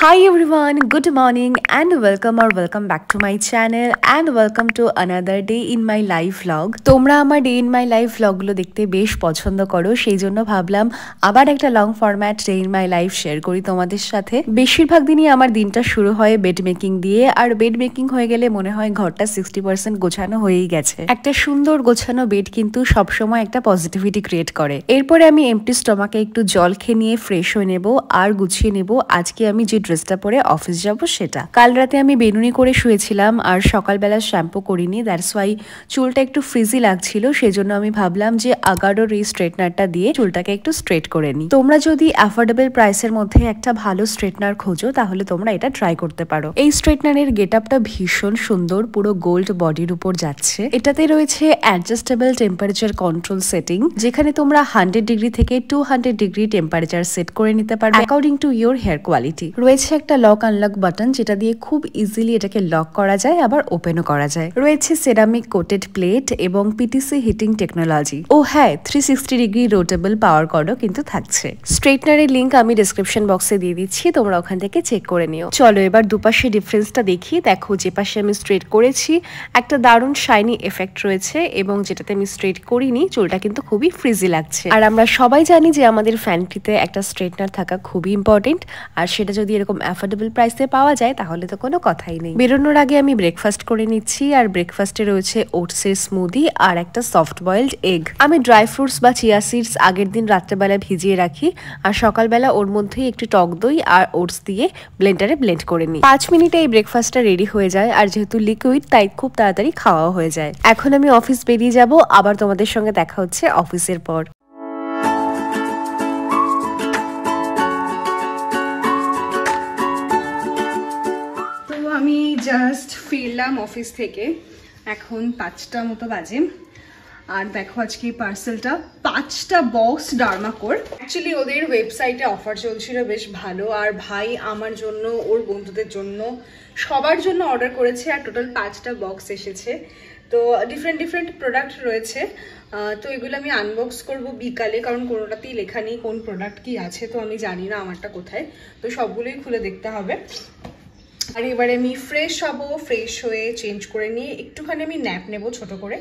Hi everyone, good morning and welcome back to my channel and welcome to another day in my life vlog. তোমরা আমার day in my life ভ্লগগুলো দেখতে বেশ পছন্দ করো, সেই জন্য ভাবলাম আবার একটা long format day in my life share করি তোমাদের সাথে। বেশিরভাগ দিনই আমার দিনটা শুরু হয় বেড মেকিং দিয়ে, আর বেড মেকিং হয়ে গেলে মনে হয় ঘরটা 60% গোছানো হয়েই গেছে। একটা সুন্দর গোছানো বেড কিন্তু সবসময় একটা পজিটিভিটি ক্রিয়েট করে। এরপরে আমি এমটি স্টমাকে একটু জল খেয়ে নিয়ে ফ্রেশ হয়ে নেব আর গুছিয়ে নেব আজকে আমি যে ড্রেসটা পরে অফিস যাব সেটা। কাল রাতে আমি বেনুনি করে শুয়েছিলাম আর সকালবেলা শ্যাম্পু করিনি, দ্যাটস ওয়াই চুলটা একটু ফ্রিজি লাগছিল। সেজন্য আমি ভাবলাম যে আগাডোর এই স্ট্রেটনারটা দিয়ে চুলটাকে একটু স্ট্রেট করে নিই। তোমরা যদি অ্যাফোর্ডেবল প্রাইসের মধ্যে একটা ভালো স্ট্রেটনার খোঁজো তাহলে তোমরা এটা ট্রাই করতে পারো। এই স্ট্রেটনারের গেট আপটা ভীষণ সুন্দর, পুরো গোল্ড বডির উপর যাচ্ছে। এটাতে রয়েছে অ্যাডজাস্টেবল টেম্পারেচার কন্ট্রোল সেটিং, যেখানে তোমরা 100 ডিগ্রি থেকে 200 ডিগ্রি টেম্পারেচার সেট করে নিতে পারবে according to your hair quality. রয়েছে একটা লক আনলক বাটন, যেটা দিয়ে খুব ইজিলি এটাকে লক করা যায় আবার ওপেনও করা যায়। রয়েছে সেরামিক কোটেড প্লেট এবং পিটিসি হিটিং টেকনোলজি। ও হ্যাঁ, 360 ডিগ্রি রোটেবল পাওয়ার কর্ডও কিন্তু থাকছে। স্ট্রেটনারের লিংক আমি ডেসক্রিপশন বক্সে দিয়ে দিচ্ছি, তোমরা ওখান থেকে চেক করে নিও। চলো এবার দুপাশে ডিফারেন্সটা দেখি। দেখো, যে পাশে আমি স্ট্রেট করেছি একটা দারুণ শাইনি এফেক্ট রয়েছে, এবং যেটাতে আমি স্ট্রেট করিনি চুলটা কিন্তু খুবই ফ্রিজি লাগছে। আর আমরা সবাই জানি যে আমাদের ফ্যান্টিতে একটা স্ট্রেটনার থাকা খুবই ইম্পর্টেন্ট, আর সেটা যদি এরকম অ্যাফোর্ডেবল প্রাইসে পাওয়া যায় তাহলে তো কোনো কথাই নেই। বেরোনোর আগে আমি ব্রেকফাস্ট করে নিচ্ছি, আর ব্রেকফাস্টে রয়েছে ওটসের স্মুদি আর একটা সফট বয়েলড এগ। আমি ড্রাই ফ্রুটস বা চিয়া সিডস আগের দিন রাত্রেবেলা ভিজিয়ে রাখি, আর সকালবেলা ওর মধ্যেই একটু টক দই আর ওটস দিয়ে ব্লেন্ডারে ব্লেন্ড করে নিই। 5 মিনিটে এই ব্রেকফাস্টটা রেডি হয়ে যায়, আর যেহেতু লিকুইড তাই খুব তাড়াতাড়ি খাওয়াও হয়ে যায়। এখন আমি অফিস বেরিয়ে যাব, আবার তোমাদের সঙ্গে দেখা হচ্ছে অফিসের পর। আমি জাস্ট ফিরলাম অফিস থেকে, এখন 5টা মতো বাজে। আর দেখো আজকে এই পার্সেলটা 5টা বক্স ডার্মাকোর। অ্যাকচুয়ালি ওদের ওয়েবসাইটে অফার চলছিল বেশ ভালো, আর ভাই আমার জন্য, ওর বন্ধুদের জন্য, সবার জন্য অর্ডার করেছে, আর টোটাল 5টা বক্স এসেছে। তো ডিফারেন্ট প্রোডাক্ট রয়েছে। তো এগুলো আমি আনবক্স করব বিকালে, কারণ কোনোটাতেই লেখা নেই কোন প্রোডাক্ট কি আছে, তো আমি জানি না আমারটা কোথায়, তো সবগুলোই খুলে দেখতে হবে। আর এবারে আমি ফ্রেশ হব, ফ্রেশ হয়ে চেঞ্জ করে নিয়ে একটুখানি আমি ন্যাপ নেব ছোট করে,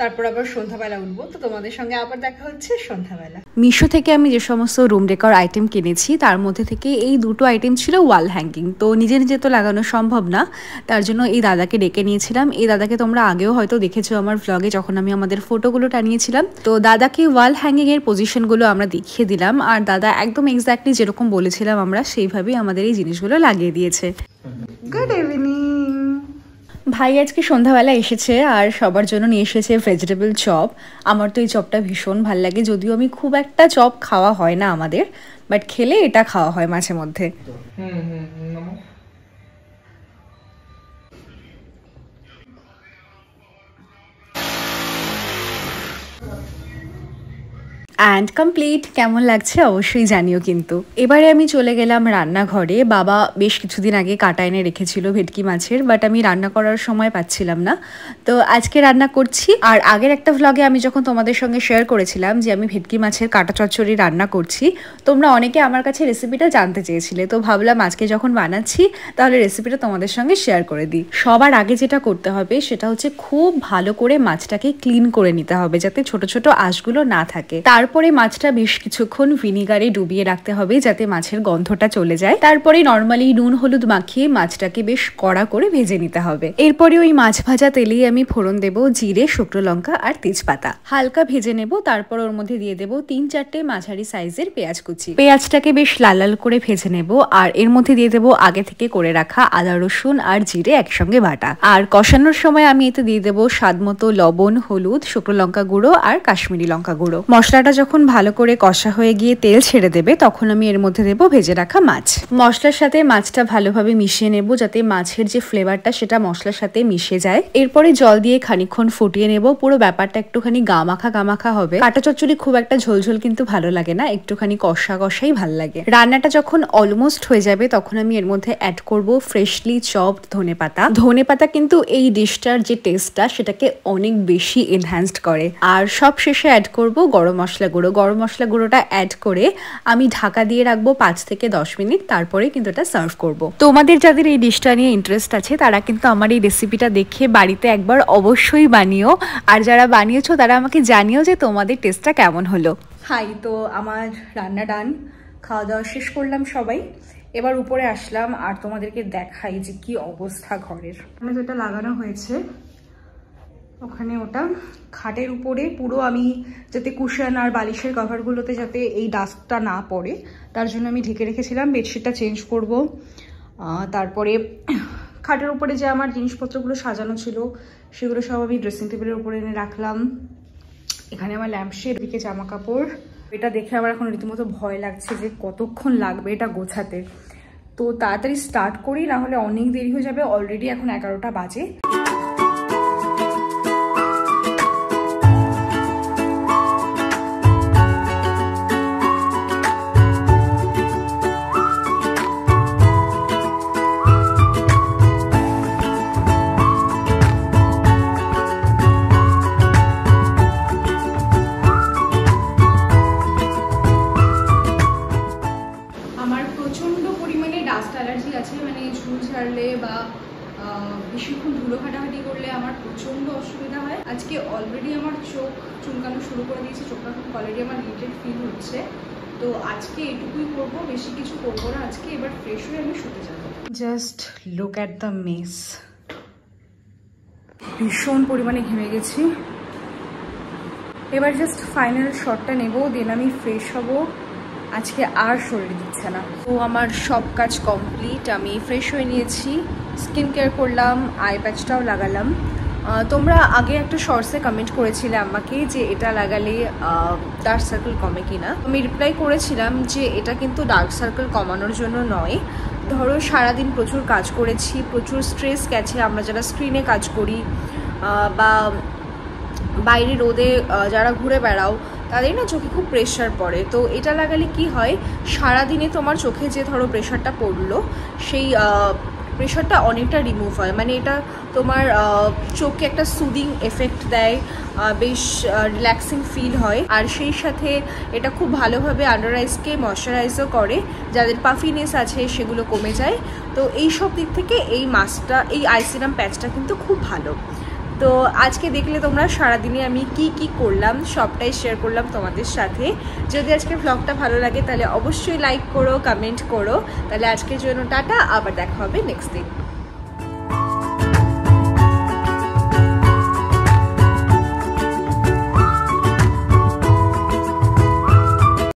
তারপর আবার সন্ধ্যাবেলা উঠবো। তো তোমাদের সঙ্গে আবার দেখা হচ্ছে সন্ধ্যাবেলা। মিশো থেকে আমি যে সমস্ত রুম ডেকর আইটেম কিনেছি তার মধ্যে থেকে এই দুটো আইটেম ছিল ওয়াল হ্যাঙ্গিং। তো নিজে নিজে তো লাগানো সম্ভব না, তার জন্য এই দাদাকে ডেকে নিয়েছিলাম। এই দাদাকে তোমরা আগেও হয়তো দেখেছো আমার ভ্লগে, যখন আমি আমাদের ফটোগুলো টানিয়েছিলাম। তো দাদাকে ওয়াল হ্যাঙ্গিং এর পজিশনগুলো আমরা দেখিয়ে দিলাম, আর দাদা একদম এক্স্যাক্টলি যেরকম বলেছিলাম আমরা সেইভাবেই আমাদের এই জিনিসগুলো লাগিয়ে দিয়েছে। Good evening. ভাই আজকে সন্ধ্যাবেলা এসেছে আর সবার জন্য নিয়ে এসেছে ভেজিটেবল চপ। আমার তো এই চপটা ভীষণ ভাল লাগে, যদিও আমি খুব একটা চপ খাওয়া হয় না আমাদের, বাট খেলে এটা খাওয়া হয় মাঝে মধ্যে। And complete. কেমন লাগছে অবশ্যই জানিও কিন্তু। এবারে আমি চলে গেলাম রান্নাঘরে। বাবা বেশ কিছুদিন আগে কাটা এনে রেখেছিল ভেটকি মাছের, বাট আমি রান্না করার সময় পাচ্ছিলাম না, তো আজকে রান্না করছি। আর আগের একটা ভ্লগে আমি যখন তোমাদের সঙ্গে শেয়ার করেছিলাম যে আমি ভেটকি মাছের কাটা চচ্চড়ি রান্না করছি, তোমরা অনেকে আমার কাছে রেসিপিটা জানতে চেয়েছিলে, তো ভাবলাম আজকে যখন বানাচ্ছি তাহলে রেসিপিটা তোমাদের সঙ্গে শেয়ার করে দিই। সবার আগে যেটা করতে হবে সেটা হচ্ছে খুব ভালো করে মাছটাকে ক্লিন করে নিতে হবে, যাতে ছোট ছোট আঁশগুলো না থাকে। তারপরে মাছটা বেশ কিছুক্ষণ ভিনিগারে ডুবিয়ে রাখতে হবে যাতে মাছের গন্ধটা চলে যায়। তারপরে নর্মালি নুন হলুদ মাখিয়ে মাছটাকে বেশ কড়া করে ভেজে নিতে হবে। এরপরে ওই মাছ ভাজা তেলেই আমি ফোড়ন দেব জিরে, শুকনো লঙ্কা আর তেজপাতা। হালকা ভেজে নেব, তারপর ওর মধ্যে দিয়ে দেব 3-4টে মাঝারি সাইজের পেঁয়াজ কুচি। পেঁয়াজটাকে বেশ লাল লাল করে ভেজে নেব, আর এর মধ্যে দিয়ে দেব আগে থেকে করে রাখা আদা রসুন আর জিরে একসঙ্গে বাটা। আর কষানোর সময় আমি এতে দিয়ে দেব স্বাদ মতো লবণ, হলুদ, শুকনো লঙ্কা গুঁড়ো আর কাশ্মীরি লঙ্কা গুঁড়ো। মশলাটা যখন ভালো করে কষা হয়ে গিয়ে তেল ছেড়ে দেবে তখন আমি এর মধ্যে দেব ভেজে রাখা মাছ। মশলার সাথে মাছটা ভালোভাবে মিশিয়ে নেব যাতে মাছের যে ফ্লেভারটা সেটা মশলার সাথে মিশে যায়। এরপরে জল দিয়ে খানিকক্ষণ ফুটিয়ে নেব। পুরো ব্যাপারটা একটুখানি গামাখা হবে। কাটা চচ্চড়ি খুব একটা ঝোলঝোল কিন্তু ভালো লাগে না, একটুখানি কষা কষাই ভালো লাগে। রান্নাটা যখন অলমোস্ট হয়ে যাবে তখন আমি এর মধ্যে অ্যাড করব ফ্রেশলি চপড ধনেপাতা। ধনেপাতা কিন্তু এই ডিশটার যে টেস্টটা সেটাকে অনেক বেশি এনহ্যান্সড করে। আর সব শেষে অ্যাড করব গরম মশলা গুঁড়ো, গরম মশলা গুঁড়োটা অ্যাড করে আমি ঢাকা দিয়ে রাখবো 5 থেকে 10 মিনিট, তারপরে কিন্তু এটা সার্ভ করব। তোমাদের যাদের এই ডিশটা নিয়ে ইন্টারেস্ট আছে তারা কিন্তু আমার এই রেসিপিটা দেখে বাড়িতে একবার অবশ্যই বানিও, আর যারা বানিয়েছো তারা আমাকে জানিও যে তোমাদের টেস্টটা কেমন হলো। হাই, তো আমার রান্না ডান, খাওয়া দাওয়া শেষ করলাম সবাই, এবার উপরে আসলাম আর তোমাদেরকে দেখাই যে কি অবস্থা ঘরের। মানে তো এটা লাগানো হয়েছে ওখানে, ওটা খাটের উপরে পুরো আমি যাতে কুশন আর বালিশের কভারগুলোতে যাতে এই ডাস্টটা না পড়ে তার জন্য আমি ঢেকে রেখেছিলাম। বেডশিটটা চেঞ্জ করব, তারপরে খাটের উপরে যে আমার জিনিসপত্রগুলো সাজানো ছিল সেগুলো সব আমি ড্রেসিং টেবিলের উপরে এনে রাখলাম। এখানে আমার ল্যাম্পশেড, দিকে জামা কাপড়। এটা দেখে আমার এখন রীতিমতো ভয় লাগছে যে কতক্ষণ লাগবে এটা গোছাতে, তো তাড়াতাড়ি স্টার্ট করি, না হলে অনেক দেরি হয়ে যাবে। অলরেডি এখন 11টা বাজে। বা বেশিক্ষণ ধুলো ঘাটাঘাটি করলে আমার প্রচণ্ড অসুবিধা হয়। আজকে অলরেডি আমার চোখ চুলকানো শুরু করে দিয়েছে, চোখটা খুব অলরেডি আমার রিলেটেড ফিল হচ্ছে, তো আজকে এটুকুই করব, বেশি কিছু করবো না আজকে। এবার ফ্রেশ হয়ে আমি শুতে যাব। Just look at the mess, ভীষণ পরিমাণে ঘেমে গেছি। এবার জাস্ট ফাইনাল শটটা নেব, দেন আমি ফ্রেশ হব। আজকে আর শরীর দিচ্ছে না। তো আমার সব কাজ কমপ্লিট, আমি ফ্রেশ হয়ে নিয়েছি, স্কিন কেয়ার করলাম, আই প্যাচটাও লাগালাম। তোমরা আগে একটা শর্টসে কমেন্ট করেছিলে আমাকে যে এটা লাগালে ডার্ক সার্কেল কমে কিনা। আমি রিপ্লাই করেছিলাম যে এটা কিন্তু ডার্ক সার্কেল কমানোর জন্য নয়। ধরো সারাদিন প্রচুর কাজ করেছি, প্রচুর স্ট্রেস গেছে, আমরা যারা স্ক্রিনে কাজ করি বা বাইরে রোদে যারা ঘুরে বেড়াও তাদের না চোখে খুব প্রেশার পড়ে। তো এটা লাগালে কি হয়, সারাদিনে তোমার চোখে যে ধরো প্রেশারটা পড়লো সেই প্রেশারটা অনেকটা রিমুভ হয়। মানে এটা তোমার চোখে একটা সুদিং এফেক্ট দেয়, বেশ রিল্যাক্সিং ফিল হয়। আর সেই সাথে এটা খুব ভালোভাবে আন্ডার আইসকে ময়শ্চারাইজও করে, যাদের পাফিনেস আছে সেগুলো কমে যায়। তো এই সব দিক থেকে এই মাস্কটা, এই আই সিরাম প্যাচটা কিন্তু খুব ভালো। তো আজকে দেখলে তোমরা সারাদিনে আমি কি করলাম সবটাই শেয়ার করলাম তোমাদের সাথে। যদি আজকের ব্লগটা ভালো লাগে তাহলে অবশ্যই লাইক করো, কমেন্ট করো। তাহলে আজকের জন্য টাটা, আবার দেখা হবে নেক্সট দিন।